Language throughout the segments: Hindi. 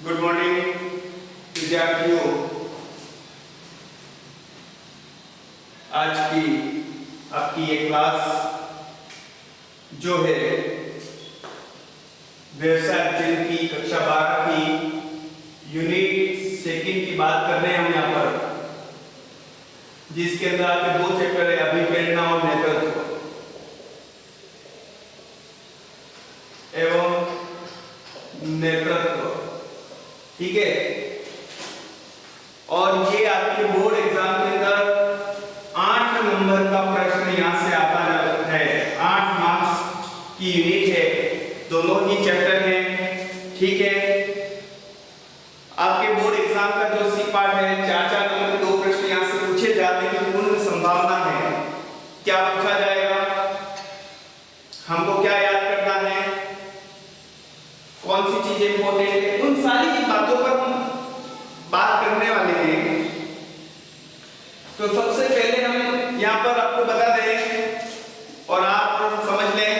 गुड मॉर्निंग विद्यार्थियों। आज की आपकी ये क्लास जो है व्यवसाय अध्ययन की कक्षा 12 की यूनिट सेकंड की बात कर रहे हैं हम यहाँ पर, जिसके अंदर आपके दो चैप्टर है, अभिप्रेरणा और नेतृत्व एवं नेतृत्व। ठीक है, और ये आपके बोर्ड एग्जाम के अंदर 8 नंबर का प्रश्न यहां से आता है। 8 मार्क्स की यूनिट है, दोनों ही चैप्टर हैं। ठीक है, आपके बोर्ड एग्जाम का जो सी पार्ट है, 4-4 नंबर के 2 प्रश्न यहां से पूछे जाने की पूर्ण संभावना है। क्या पूछा जाएगा, हमको क्या याद करना है, कौन सी चीजें इंपॉर्टेंट है, उन सारी की बातों पर हम बात करने वाले हैं। तो सबसे पहले हम यहाँ पर आपको बता दें और आप समझ लें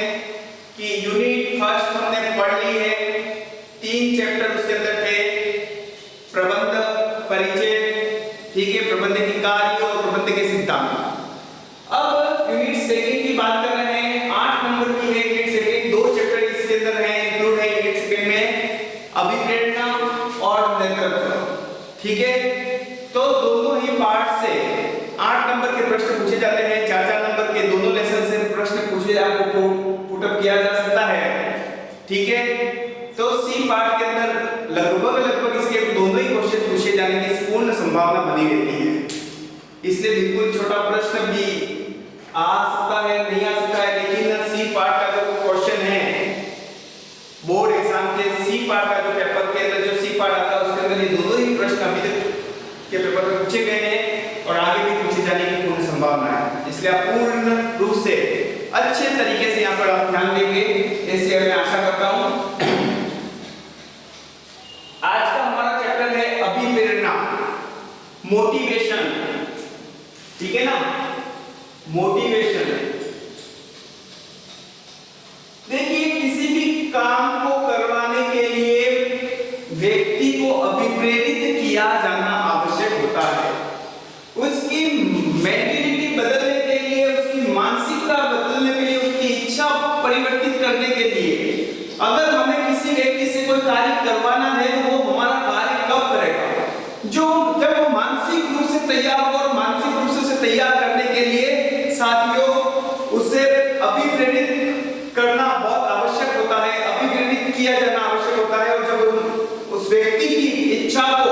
कि यूनिट फर्स्ट हमने पढ़ ली है। 3 चैप्टर उसके अंदर थे, प्रबंध, परिचय, ठीक है, प्रबंध की कार्य और प्रबंध के सिद्धांत। अब यूनिट सेकंड की बात कर रहे हैं, 8 नंबर की है यूनिट सेकंड। 2 चैप्टर इसके अंदर है, इंक्लूड है यूनिट सेकंड में, अभिप्रेरणा और नेतृत्व। ठीक है, तो दोनों ही पार्ट से 8 नंबर के प्रश्न पूछे जाते हैं। 4-4 नंबर के दोनों लेसन से प्रश्न पूछे आपको पुट अप किया जा सकता है। ठीक है, तो सी पार्ट के अंदर लगभग इसके दोनों ही क्वेश्चन पूछे जाने की पूर्ण संभावना बनी रहती है। इसलिए बिल्कुल छोटा प्रश्न भी आ सकता है, नहीं आ सकता है, लेकिन सी पार्ट का जो क्वेश्चन है बोर्ड एग्जाम के सी पार्ट का जो पेपर के अंदर जो सी पार्ट आता है उसके अंदर ये दोनों ही प्रश्न अभी तक के पेपर में पूछे गए हैं और आगे भी पूछे जाने की पूर्ण संभावना है। इसलिए आप पूर्ण रूप से अच्छे तरीके से यहाँ पर आप ध्यान देंगे, इसलिए मैं आशा करता हूँ। आज का हमारा चैप्टर है अभिप्रेरणा, मोटिवेशन। ठीक है ना, मोटिवेशन। देखिए, किसी भी काम को करवाने के लिए व्यक्ति को अभिप्रेरित किया जाना आवश्यक होता है। उसकी मेंटालिटी बदलने के लिए, उसकी मानसिकता बदलने के लिए, उसकी इच्छा परिवर्तित करने के लिए अगर हमें किसी व्यक्ति से कोई कार्य करवाना है तो वो हमारा कार्य कब करेगा, जब वो मानसिक रूप से तैयार होगा। और मानसिक रूप से तैयार करने के लिए साथियों उसे अभिप्रेरित करना बहुत आवश्यक होता है, अभिप्रेरित किया जाना आवश्यक होता है। और जब उस व्यक्ति की इच्छा को,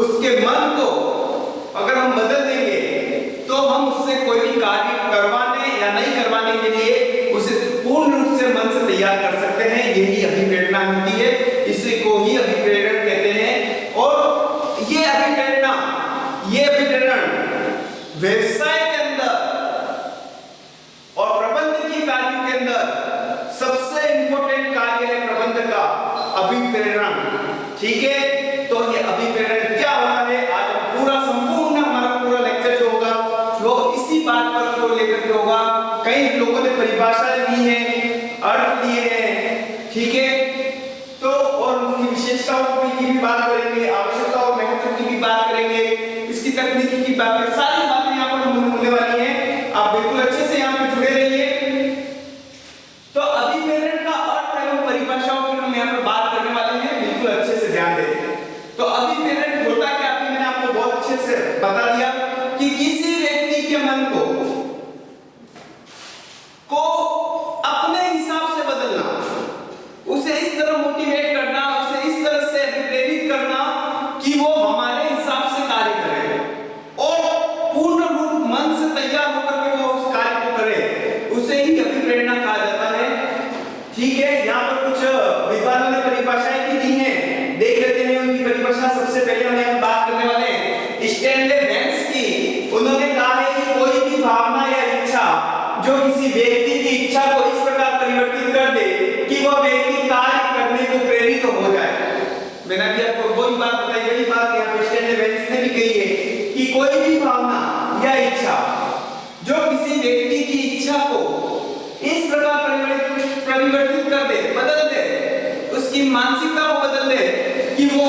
उसके मन को अगर हम बदल देंगे तो हम उससे कोई भी कार्य करवाने या नहीं करवाने के लिए उसे पूर्ण रूप से मन से तैयार कर सकते हैं। यही अभिप्रेरणा होती है, इसी को ही अभिप्रेरण कहते हैं। और ये अभिप्रेरण व्यवसाय के अंदर और प्रबंध की कार्यों के अंदर सबसे इंपॉर्टेंट कार्य है प्रबंध का अभिप्रेरण। ठीक है, तो ये अभिप्रेरण क्या होता है, आज पूरा संपूर्ण हमारा पूरा लेक्चर जो होगा वो इसी बात पर को लेकर के होगा। कई लोगों ने परिभाषाएं दी है, अर्थ दिए हैं। ठीक है, तो और उनकी विशेषताओं की भी बात करेंगे, आवश्यकता और महत्व की भी बात करेंगे, इसकी तकनीकी की बात करेंगे। सारी बातें यहाँ पर हम होने वाली हैं। आप बिल्कुल अच्छे से यहाँ पे जुड़े रहिए। तो अभिप्रेरण का अर्थ एवं परिभाषाओं की हम यहाँ पर बात करने वाले हैं, बिल्कुल अच्छे से ध्यान दें। तो अभिप्रेरण होता क्या, अभी मैंने आपको बहुत अच्छे से बता दिया कि किसी व्यक्ति के मन को अपने हिसाब से बदलना, उसे इस तरह मोटिवेट करना, उसे इस तरह से प्रेरित करना कि वो हमारे हिसाब से कार्य करे और पूर्ण रूप मन से तैयार होकर के वो उस कार्य को करे, उसे ही अभिप्रेरणा कहा जाता है। ठीक है, यहाँ पर कुछ विद्वानों ने परिभाषाएं भी दी हैं, देख लेते हैं उनकी परिभाषा। सबसे पहले हम यहाँ बात करने वाले हैं स्टैनले वेंस की। उन्होंने कहा है कि कोई भी भावना या इच्छा जो किसी व्यक्ति की इच्छा को इस प्रकार परिवर्तित कर दे कि वह व्यक्ति कार्य करने को प्रेरित हो जाए। मैंने अभी आपको वही बात बताई, यही बात यहाँ पे स्टैनले वेंस ने भी कही है कि कोई भी भावना या इच्छा जो किसी व्यक्ति की इच्छा को इस प्रकार परिवर्तित कर दे, बदल दे, उसकी मानसिकता को बदल दे कि वो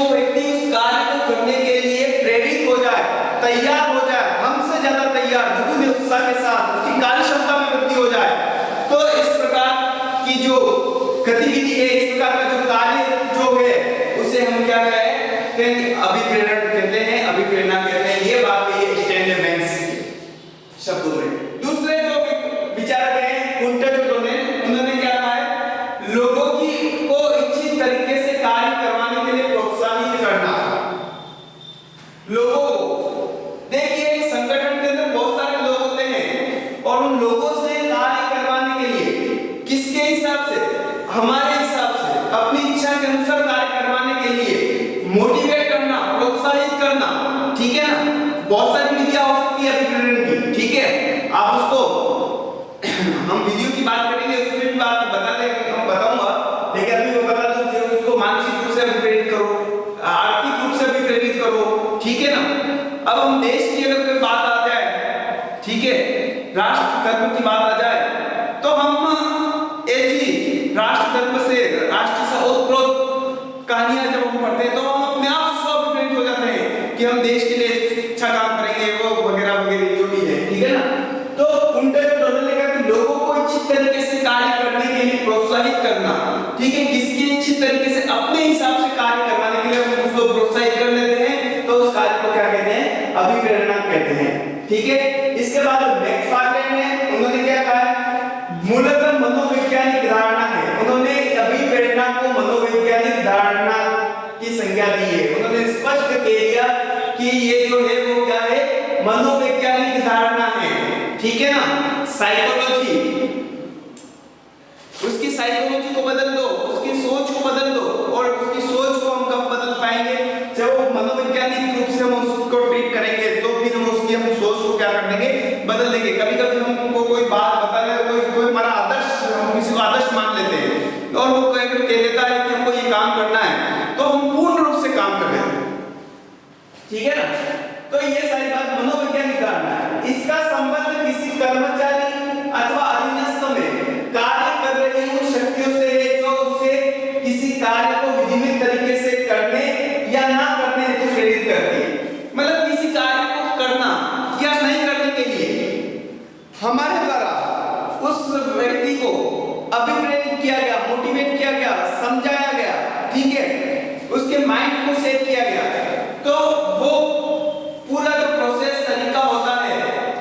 तैयार हो जाए, हमसे ज्यादा तैयार, दुगने उत्साह के साथ उसकी कार्य क्षमता में वृद्धि हो जाए। तो इस प्रकार की जो गतिविधि है, इस प्रकार का जो कार्य जो है, उसे हम क्या कहते हैं? अभिप्रेरण कहते हैं, अभिप्रेरणा कहते हैं। ये बात है स्टैंडर्ड शब्दों में। दूसरे जो विचारक हैं गुंटर डोनेट, उन्होंने क्या कहा है? लोगों की को इच्छित तरीके से कार्य करवाने के लिए प्रोत्साहित करना। लोगों को देखिए, संगठन के अंदर बहुत सारे लोग होते हैं और उन लोगों से कार्य करवाने के लिए किसके हिसाब से? हमारे हिसाब से, अपनी इच्छा के अनुसार कार्य करवाने के लिए मोटिवेट करना, प्रोत्साहित करना, ठीक है ना? बहुत सारी विधियां हो सकती है अभिप्रेरण की, ठीक है? आप उसको हम वीडियो की बात करेंगे, उसमें भी बात बता देंगे, हम बताऊंगा, लेकिन अभी मैं बता दूं कि उसको मानसिक रूप से अभिप्रेरित करो, आर्थिक रूप से अभिप्रेरित करो, ठीक है ना? अब हम देश की अगर कोई बात आ जाए, ठीक है, राष्ट्र धर्म की बात आ जाए, तो हम ऐसी राष्ट्र धर्म से, राष्ट्र से ओतप्रोत कहानियां जब हम पढ़ते हैं तो हम अपने आप स्व-अभिप्रेरित हो जाते हैं कि हम देश के लिए अच्छा काम करेंगे, वो वगैरह वगैरह जो भी है, ठीक है ना? तो उनका जो डोनल ने कहा कि लोगों को इच्छित तरीके से कार्य करने के लिए प्रोत्साहित करना, ठीक है? किसके इच्छित तरीके से? अपने हिसाब से कार्य करवाने के लिए हम उसको प्रोत्साहित कर लेते हैं, तो उस कार्य को क्या कहते हैं? अभिप्रेरणा कहते हैं, ठीक है? इसके बाद मैकफार्लेन ने, उन्होंने क्या कहा? मूलतः मनोवैज्ञानिक धारणा है। उन्होंने अभिप्रेरणा को मनोवैज्ञानिक धारणा की संज्ञा दी है। उन्होंने स्पष्ट कह दिया कि ये जो है वो क्या है? मनोवैज्ञानिक धारणा है, ठीक है ना? साइकोलॉजी, उसकी साइकोलॉजी को बदल दो, उसकी सोच को बदल दो, और उसकी सोच को हम कब बदल पाएंगे? जब वो मनोवैज्ञानिक रूप से हम उसको ट्रीट करेंगे, तो फिर हम उसकी हम सोच को क्या कर देंगे? बदल देंगे। कभी-कभी हमको कोई बात बता रहे, कोई हमारा आदर्श, हम किसी को आदर्श मान लेते हैं और वो कह देता है कि हमको ये काम करना है, तो हम पूर्ण रूप से काम कर लेते हैं, ठीक है ना? तो ये सारी बात मनोवैज्ञानिक धारणा है। इसका संबंध किसी कर्मचारी अथवा अधीनस्थ में कार्य कर रही उन शक्तियों से है जो उसे किसी कार्य को विधिवत तरीके से करने या ना करने हेतु प्रेरित करती है। मतलब किसी कार्य को करना या नहीं करने के लिए हमारे द्वारा उस व्यक्ति को अभिप्रेरित किया गया, मोटिवेट किया गया, समझाया गया, ठीक है? उसके माइंड को सेट किया गया, तो वो पूरा जो प्रोसेस तरीका होता है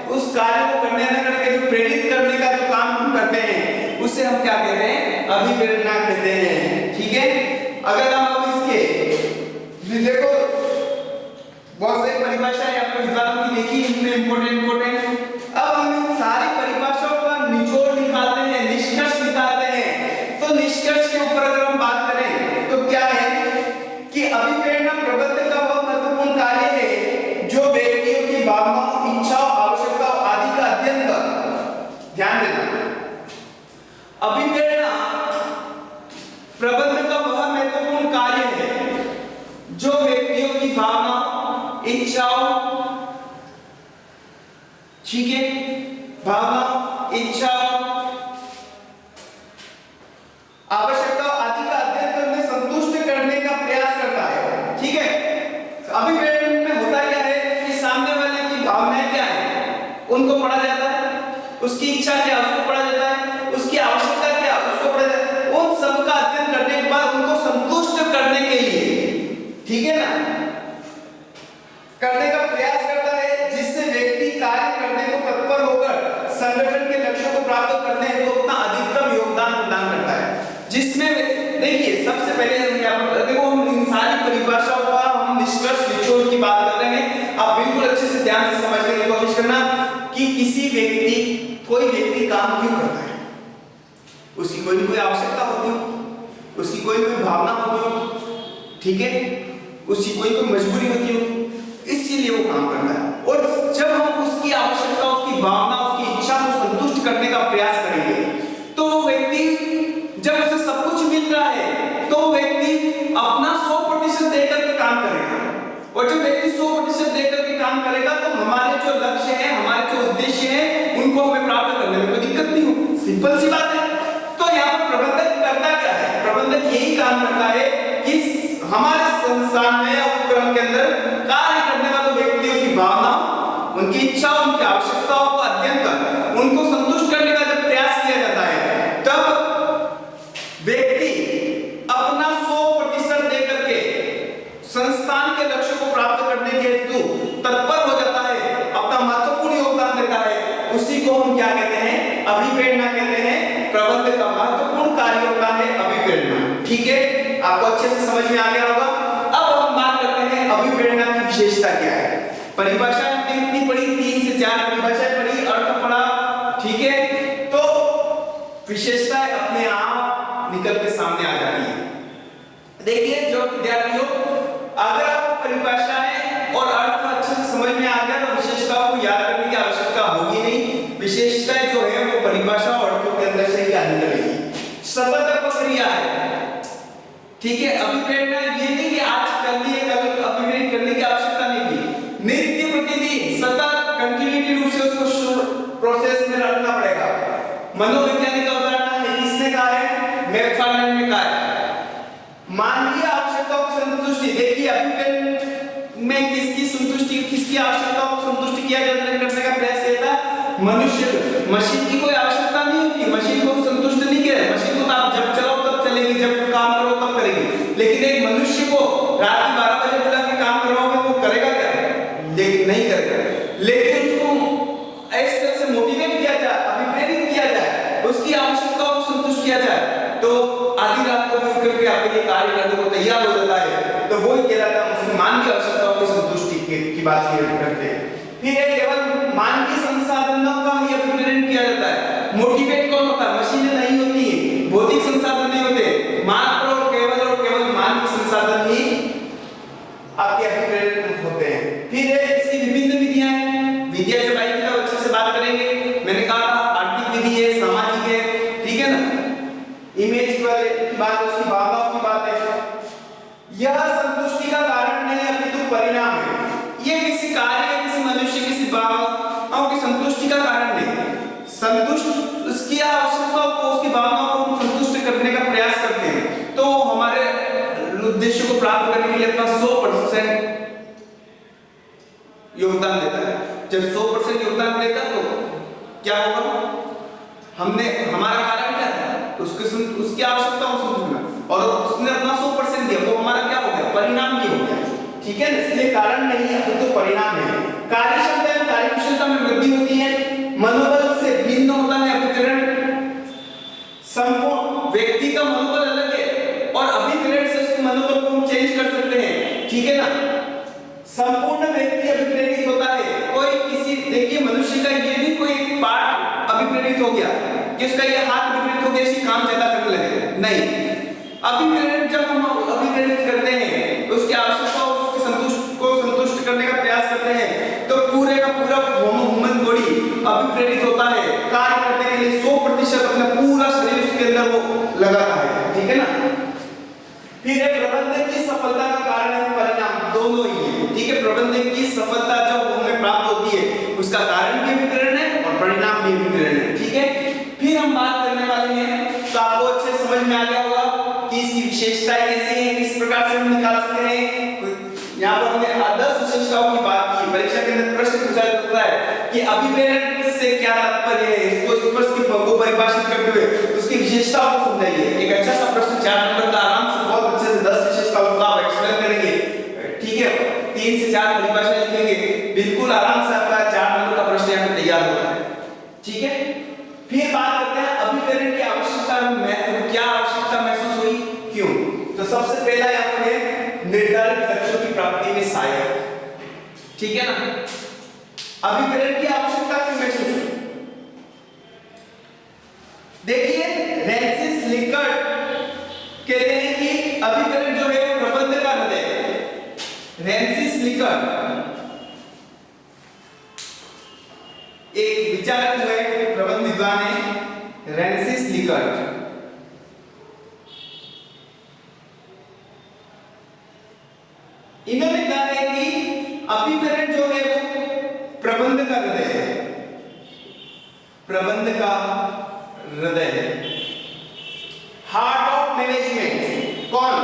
उस कार्य को करने न करने के जो प्रेरित करने का जो काम हम करते हैं, उसे हम क्या कहते हैं? अभिप्रेरणा कहते हैं, ठीक है? अगर हम अब इसके देखो, बहुत सारी परिभाषाएं आपको विद्वानों की लिखी, इनमें इंपॉर्टेंट। अब हम इन सारी परिभाषाओं का निचोड़ निकालते हैं, निष्कर्ष निकालते हैं। तो निष्कर्ष के ऊपर अगर हम बात करें तो क्या है कि अभिप्रेरणा प्रबंधन का वह महत्वपूर्ण कार्य है जो व्यक्तियों की भावनाओं, इच्छाओं, आवश्यकताओं आदि का अध्ययन कर, ध्यान देना, अभिप्रेरणा प्रबंधन का वह महत्वपूर्ण कार्य है जो व्यक्तियों की भावनाओं, इच्छाओं, ठीक है, भावनाओं, इच्छाओं, आवश्यकताओं आदि का अध्ययन करने, संतुष्ट करने का प्रयास करता है, ठीक है? अभिप्रेरण में होता क्या है कि सामने वाले की भावनाएं क्या है, उनको पढ़ा जाता है, उसकी इच्छा क्या, उसको पढ़ा जाता है, उसकी आवश्यकता क्या, उसको पढ़ा जाता है। उन सब का अध्ययन करने के बाद उनको संतुष्ट करने के लिए, ठीक है ना, करने का प्रयास करता है, जिससे व्यक्ति कार्य करने को तत्पर होकर संगठन के लक्ष्यों को प्राप्त करने हेतु अपना अधिकतम योगदान प्रदान करता है। जिसमें देखिए, सबसे पहले देखो, हम इन सारी परिभाषाओं का हम निष्कर्ष निचोड़ की बात कर रहे हैं। आप बिल्कुल अच्छे से ध्यान से समझने की कोशिश करना कि कोई व्यक्ति काम क्यों करता है। उसकी कोई न कोई आवश्यकता होती है, उसकी कोई न कोई भावना होती है, ठीक है, उसकी कोई मजबूरी होती है, इसलिए वो काम करता है। और जब हम उसकी आवश्यकता, उसकी भावना, उसकी इच्छा को संतुष्ट करने का प्रयास करेंगे, तो वो व्यक्ति, जब उसे सब कुछ मिल रहा है, तो वो व्यक्ति अपना 100% देकर के काम करेगा। और जब व्यक्ति 100% देकर के काम करेगा, तो हमारे जो लक्ष्य है, हमारे जो उद्देश्य है, उनको हमें प्राप्त करने में कोई दिक्कत नहीं होगी। सिंपल सी बात है। तो यहाँ पर प्रबंधक करता क्या है? प्रबंधक यही काम करता है कि हमारे संस्थान में या उपक्रम के अंदर कार्य करने वाले व्यक्तियों की भावना, उनकी इच्छा, उनकी आवश्यकताओं का अध्ययन कर उनको संतुष्ट करने का जब प्रयास किया जाता है, तब व्यक्ति अपना 100% देकर के संस्थान के लक्ष्य को प्राप्त करने के हेतु तत्पर हो जाता है, अपना महत्वपूर्ण योगदान देता है। उसी को हम क्या कहते हैं? अभिप्रेरणा कहते हैं। प्रबंध का महत्वपूर्ण कार्य होता है अभिप्रेरणा। ठीक है, आपको अच्छे से समझ में आ गया होगा। अब हम बात करते हैं अभिप्रेरणा की विशेषता क्या है। परिभाषा हमने कितनी पढ़ी? 3 से 4 परिभाषाएं पढ़ी, अर्थ पढ़ा। ठीक है, तो विशेषताएं अपने आप निकल के सामने आ जाती है। देखिए जो विद्यार्थियों, अगर आपको परिभाषाएं और अर्थ अच्छे से समझ में आ गया तो विशेषताओं को याद करने की आवश्यकता होगी नहीं। विशेषताएं जो है वो परिभाषा और अर्थों के अंदर से ही आनी लगेगी। सतत प्रक्रिया है। ठीक है, अभिप्रेरणा ये नहीं कि आज कर लिए कल अभिप्रेरित करने की आवश्यकता नहीं थी। नित्य प्रतिदिन सतत कंटिन्यूटी रूप से उसको प्रोसेस में रखना पड़ेगा। मनोवैज्ञानिक अवधारणा है, किसने कहा है? मैकफार्लैंड ने कहा है। मानवीय आवश्यकताओं की संतुष्टि। देखिए अभिप्रेरण में किसकी संतुष्टि, किसकी आवश्यकताओं को संतुष्ट किया करने का प्रयास किया था? मनुष्य। मशीन की कोई आवश्यकता नहीं होती, मशीन को संतुष्ट नहीं किया। मशीन को तो आप जब चलाओ तब चलेगी, जब काम करो तब करेगी। लेकिन एक मनुष्य को रात के 12 बजे बुला के काम करवाओगे वो करेगा क्या? लेकिन नहीं करेगा। लेकिन उसको इस तरह से मोटिवेट किया जाए, अभिप्रेरित किया जाए, उसकी आवश्यकताओं को संतुष्ट किया जाए, तो आधी रात को मिल करके आपके लिए कार्य करने को तैयार हो जाता है। तो वो ही कहलाता है मुसलमान की आवश्यकताओं की संतुष्टि की बात करते हैं। फिर एक केवल मानवीय संसाधनों का ही अभिप्रेरण किया जाता है। मोटिवेट कौन होता है? मशीनें नहीं होती है, भौतिक संसाधन नहीं होते, मात्र और केवल मानवीय संसाधन ही आपके अभिप्रेरण होते हैं। फिर इसकी विभिन्न विधियां हैं। विधियां जब आएगी तब अच्छे से बात करेंगे। मैंने कहा आर्थिक विधि है, सामाजिक है, ठीक है ना, इमेज की बात, उसकी भावनाओं की बात है। यह संतुष्टि का कारण नहीं अपितु परिणाम है। ये किसी कार्य या किसी मनुष्य किसी भावनाओं की संतुष्टि का कारण नहीं। संतुष्ट उसकी आवश्यकताओं को, उसकी भावनाओं को संतुष्ट करने का प्रयास करते हैं, तो हमारे उद्देश्य को प्राप्त करने के लिए अपना 100% योगदान देता है। जब 100% योगदान देता तो क्या होगा? हमने, हमारा कारण क्या था? उसकी आवश्यकताओं को समझना, और उसने अपना 100% दिया, वो हमारा क्या हो गया? परिणाम ही हो गया। ठीक है, इसलिए कारण नहीं है तो परिणाम है। कार्यक्षमता एवं कार्यकुशलता में वृद्धि होती है। मनोबल से भिन्न होता है अभिप्रेरण। संपूर्ण व्यक्ति का मनोबल अलग है और अभिप्रेरण से उसके मनोबल को हम चेंज कर सकते हैं। ठीक है ना, संपूर्ण व्यक्ति अभिप्रेरित होता है। कोई किसी, देखिए मनुष्य का ये भी कोई पार्ट अभिप्रेरित हो गया कि उसका ये हाथ अभिप्रेरित हो गया, इसी काम ज्यादा करने लगे, नहीं। अभिप्रेरण जब हम अभिप्रेरित करते हैं, उसकी आवश्यकताओं को संतुष्ट करने का प्रयास करते हैं, तो पूरे का पूरा ह्यूमन बॉडी अभिप्रेरित होता है। कार्य करने के लिए 100% अपना पूरा शरीर उसके अंदर वो लगाता है। ठीक है ना। फिर एक प्रबंधक की सफलता का कारण है परिणाम, दोनों ही है। ठीक है, प्रबंधक की सफलता जब हमें प्राप्त होती है, उसका कारण भी अभिप्रेरण है और परिणाम भी अभिप्रेरण है। ठीक है, फिर हम बात करने वाले हैं, तो आपको अच्छे समझ में आ गया होगा कि इसकी विशेषताएं कैसी हैं, किस प्रकार से हम निकाल सकते हैं। यहाँ पर हमने आदर्श विशेषताओं की बात की। परीक्षा के अंदर प्रश्न पूछा जाता है कि अभिप्रेरण से क्या तात्पर्य है, इसको स्पष्ट को परिभाषित करते हुए उसकी विशेषताओं को समझाइए। एक अच्छा सा प्रश्न 4 नंबर का, आराम से बहुत अच्छे से 10 विशेषताओं का आप एक्सप्लेन करेंगे। ठीक है, 3 से 4 परिभाषा लिखेंगे, बिल्कुल आराम से आपका 4 नंबर का प्रश्न यहाँ पे तैयार होता है। ठीक है, फिर बात करते हैं अभिप्रेरण की आवश्यकता में क्या आवश्यकता महसूस हुई, क्यों। तो सबसे पहला यहाँ पर है निर्धारित लक्ष्यों की प्राप्ति में सहायक। ठीक है ना, अभिप्रेरण की आवश्यकता क्यों महसूस हुई? देखिए फ्रांसिस लिकर्ट कहते हैं कि अभिप्रेरण जो है प्रबंध का हृदय है। फ्रांसिस लिकर्ट एक विचारक हुए, प्रबंध विद्वान है, फ्रांसिस लिकर्ट। इन्होंने कहा है कि अभिप्रेरण जो है वो प्रबंध का हृदय है, प्रबंध का हृदय है, हार्ट ऑफ मैनेजमेंट। कौन?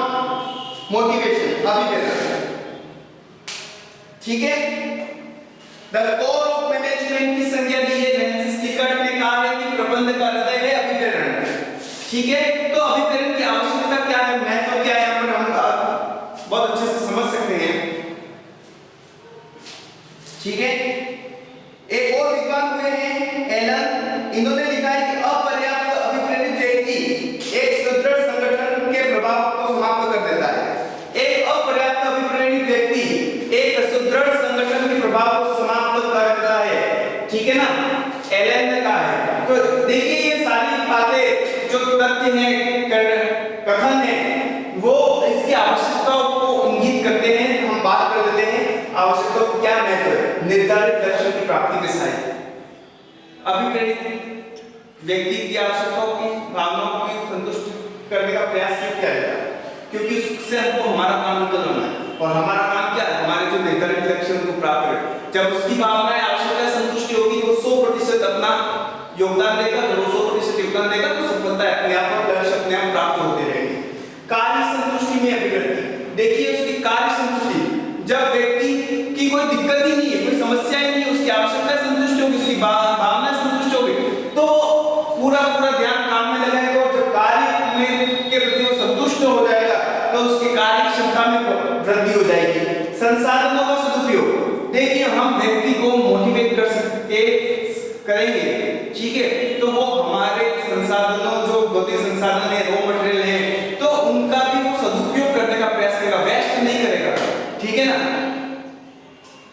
मोटिवेशन, अभिप्रेरण। ठीक है, द कोर अभिप्रेरण की संज्ञा दी है। फ्रांसिस लिकर्ट ने कहा है कि प्रबंध का हृदय है अभिप्रेरण। ठीक है, तो अभिप्रेरण की आवश्यकता क्या है, महत्व क्या है, यहाँ पर हम बहुत अच्छे से समझ सकते हैं। ठीक है, एक और विद्वान हुए हैं एलन, इन्होंने लिखा है कि अपर्याप्त अभिप्रेरित व्यक्ति एक सुदृढ़ संगठन के प्रभाव को समाप्त कर देता है। एक अपर्याप्त अभिप्रेरित व्यक्ति एक सुदृढ़ संगठन के प्रभाव को समाप्त कर देता है। ठीक है ना, एलन ने कहा है। तो देखिए ये सारी बातें जो तथ्य हैं, कथन है, वो इसकी आवश्यकताओं को इंगित करते हैं। हम बात कर लेते हैं आवश्यकताओं को क्या महत्व, निर्धारित लक्ष्य की प्राप्ति के साथ अभिप्रेरित व्यक्ति की आवश्यकताओं की, भावनाओं की संतुष्ट करने का प्रयास क्यों किया जाता है, क्योंकि उससे हमको हमारा काम निकलना है और हमारा काम क्या है, हमारे जो निर्धारित लक्ष्य को प्राप्त करें। जब उसकी भावनाएं आवश्यकता संतुष्टि होगी तो 100% अपना योगदान देगा। जब वो 100% योगदान देगा तो सफलता अपने आप और लक्ष्य अपने आप प्राप्त होते रहेंगे। कार्य संतुष्टि में अभिव्यक्ति, देखिए उसकी कार्य संतुष्टि, जब व्यक्ति की कोई दिक्कत ही नहीं है, कोई समस्या ही नहीं है, उसकी आवश्यकता संतुष्ट होगी, उसकी भावना संतुष्ट होगी, तो पूरा ध्यान काम में लगाएगा। और जब कार्य में के प्रति वो संतुष्ट हो जाएगा तो उसकी कार्य क्षमता में वृद्धि हो जाएगी। संसाधनों का सदुपयोग, देखिए हम व्यक्ति को मोटिवेट कर सकते करेंगे, ठीक है, तो वो हमारे संसाधनों, जो भौतिक संसाधन है, रॉ मटेरियल है, तो उनका भी वो सदुपयोग करने का प्रयास करेगा, वेस्ट नहीं करेगा। ठीक है ना,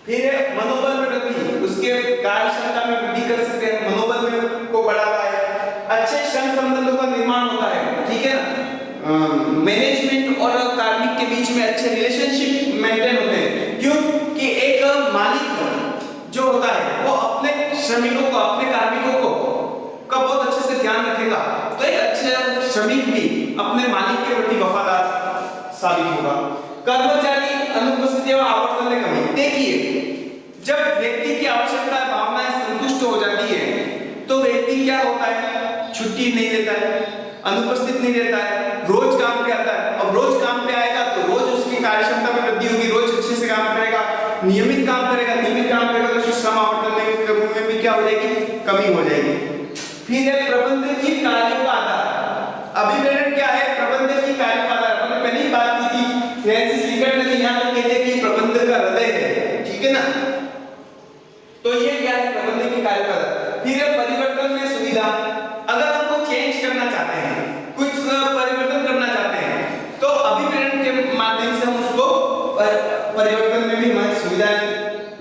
फिर मनोबल में वृद्धि, उसके कार्य क्षमता में वृद्धि कर सकते हैं, मनोबल में को बढ़ाता है। अच्छे श्रम संबंधों का निर्माण होता है। ठीक है ना, मैनेजमेंट और कार्मिक के बीच में अच्छे रिलेशनशिप मेंटेन होते हैं। क्यों कि एक मालिक जो होता है वो अपने श्रमिकों को, अपने कार्मिकों को का बहुत अच्छे से ध्यान रखेगा, तो एक अच्छा श्रमिक भी अपने मालिक के प्रति वफादार साबित होगा। कर्मचारी अनुपस्थिति और आवर्तन में कमी, देखिए जब व्यक्ति की आवश्यकता भावनाएं संतुष्ट हो जाती है तो व्यक्ति क्या होता है, छुट्टी नहीं लेता है, अनुपस्थित नहीं रहता है, रोज काम पे आता है। अब रोज काम पे आएगा तो रोज उसकी कार्यक्षमता में वृद्धि होगी, रोज अच्छे से काम करेगा, नियमित काम करेगा, नियमित काम करेगा तो श्रम आवर्तन में भी क्या हो जाएगी, कमी हो जाएगी। फिर है प्रबंधन की कार्यों का आधार, अभिप्रेरण क्या है, प्रबंधन की कार्यों का आधार। हमने पहले ही बात की थी, फ्रांसिस लिकर्ट ने यहाँ तक कहते हैं कि प्रबंधन का हृदय है। ठीक है ना, तो ये क्या है, प्रबंधन की कार्यों का आधार। फिर है परिवर्तन में सुविधा, अगर हमको चेंज करना चाहते हैं, कुछ परिवर्तन करना चाहते हैं, तो अभिप्रेरण के माध्यम से हम उसको परिवर्तन में भी हमें सुविधाएं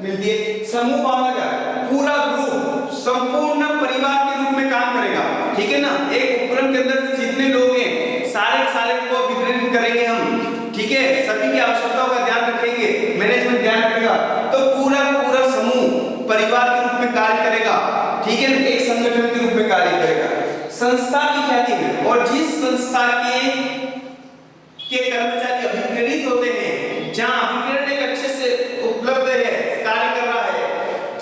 मिलती है। समूह भावना का पूरा ग्रुप संपूर्ण परिवार के रूप में काम करेगा। ठीक है ना, एक उपक्रम के अंदर जितने लोग हैं सारे को अभिप्रेरित करेंगे हम। ठीक है, सभी की आवश्यकताओं का ध्यान रखेंगे, मैनेजमेंट ध्यान रखेगा, तो पूरा समूह परिवार के रूप में कार्य करेगा। ठीक है, एक संगठन के रूप में कार्य करेगा। संस्था की ख्याति में, और जिस संस्था के कर्मचारी अभिप्रेरित होते हैं, जहां अभिप्रेरण एक अच्छे से उपलब्ध है, कार्य कर रहा है,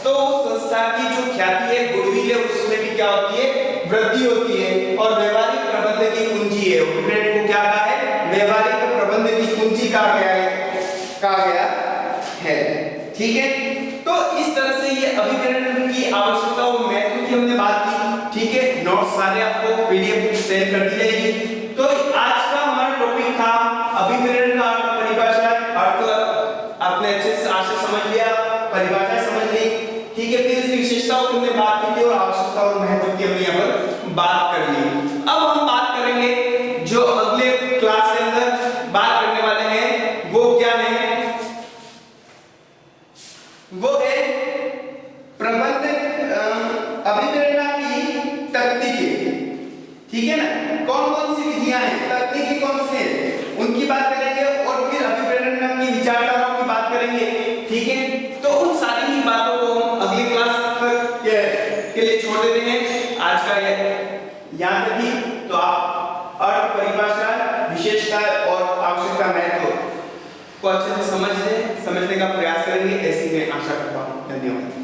तो उस संस्था की जो ख्याति है, गुडविल है, उसमें भी क्या होती है, वृद्धि होती है। और व्यवहारिक प्रबंधन की कुंजी है, अभिप्रेरण को क्या कहा है, व्यवहारिक प्रबंधन की कुंजी कहा गया है। ठीक है, तो इस तरह से ये अभिप्रेरण की आवश्यकताओं में महत्व की हमने बात की। ठीक है, नोट्स सारे आपको पीडीएफ सेंड कर दी जाएगी। तो आज का हमारा टॉपिक था अभिप्रेरण का परिभाषा, अर्थ आपने अच्छे से आशा समझ लिया, परिभाषा समझ ली। ठीक है, फिर इसकी विशेषताओं की हमने बात की थी और आवश्यकता और महत्व की हमने यहाँ पर बात कर ली। अब हम बात करेंगे जो अगले क्लास के अंदर बात करने वाले हैं, वो क्या है, वो है प्रबंधन अभिप्रेरणा की तकनीकें। ठीक है ना, कौन सी विधियां हैं, तकनीकें कौन सी हैं, उनकी बात करेंगे और फिर अभिप्रेरणा की विचारधाराओं की बात करेंगे। ठीक है, तो उन सारी ही बातों को हम अगली क्लास तक के लिए छोड़ देते हैं। आज का ये यहाँ तक ही, तो आप अर्थ, परिभाषा, विशेषता और आवश्यकता महत्व को अच्छे से समझने का प्रयास करेंगे, ऐसी मैं आशा करता हूँ। धन्यवाद।